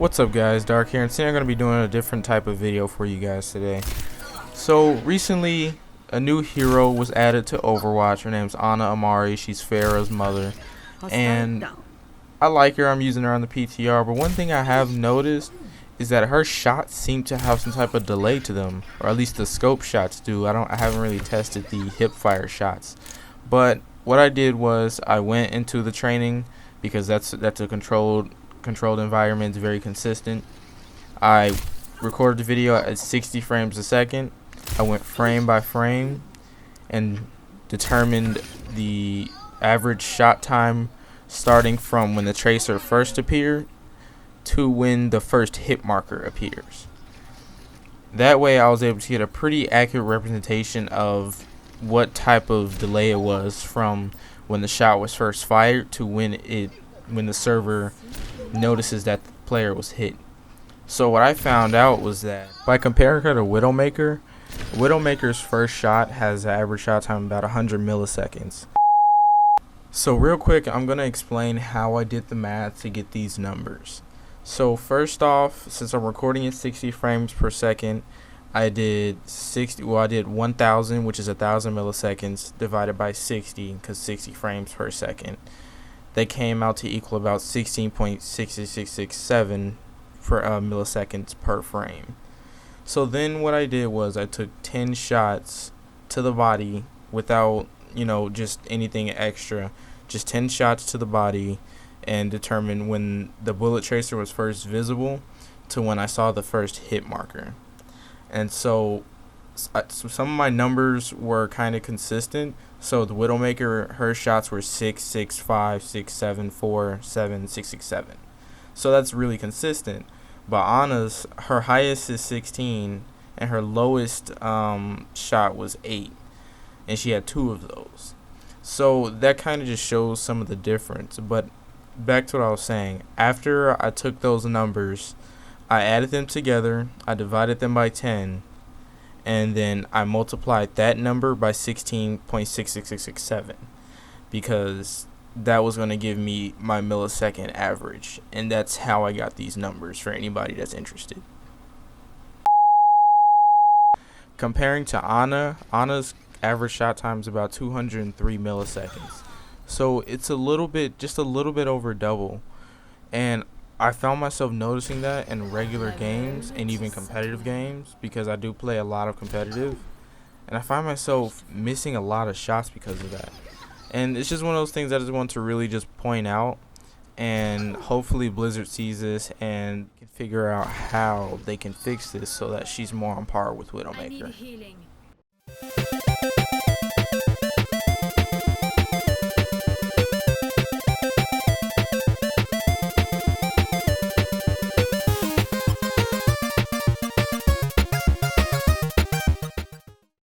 What's up guys, Dark here, and today I'm going to be doing a different type of video for you guys today. So recently a new hero was added to Overwatch. Her name's Ana Amari. She's Pharah's mother, and I like her. I'm using her on the PTR, but one thing I have noticed is that her shots seem to have some type of delay to them, or at least the scope shots do. I haven't really tested the hip fire shots, but what I did was I went into the training because that's a controlled environment. It's very consistent. I recorded the video at 60 frames a second. I went frame by frame and determined the average shot time starting from when the tracer first appeared to when the first hit marker appears. That way I was able to get a pretty accurate representation of what type of delay it was from when the shot was first fired to when the server notices that the player was hit. So what I found out was that by comparing her to Widowmaker, Widowmaker's first shot has an average shot time about 100 milliseconds. So real quick, I'm going to explain how I did the math to get these numbers. So first off, since I'm recording at 60 frames per second, I did 1000, which is 1000 milliseconds, divided by 60, because 60 frames per second. They came out to equal about 16.6667 milliseconds per frame. So then what I did was I took 10 shots to the body without, just anything extra. Just 10 shots to the body and determined when the bullet tracer was first visible to when I saw the first hit marker. And so some of my numbers were kind of consistent. So the Widowmaker, her shots were 6, 6, 5, 6, 7, 4, 7, 6, 6, 7. So that's really consistent. But Ana's, her highest is 16 and her lowest shot was 8. And she had 2 of those. So that kind of just shows some of the difference. But back to what I was saying. After I took those numbers, I added them together, I divided them by 10, and then I multiplied that number by 16.66667 because that was going to give me my millisecond average, and that's how I got these numbers for anybody that's interested. Comparing to Ana's average shot time is about 203 milliseconds. So it's just a little bit over double. And I found myself noticing that in regular games and even competitive games because I do play a lot of competitive, and I find myself missing a lot of shots because of that. And it's just one of those things I just want to really just point out, and hopefully Blizzard sees this and can figure out how they can fix this so that she's more on par with Widowmaker.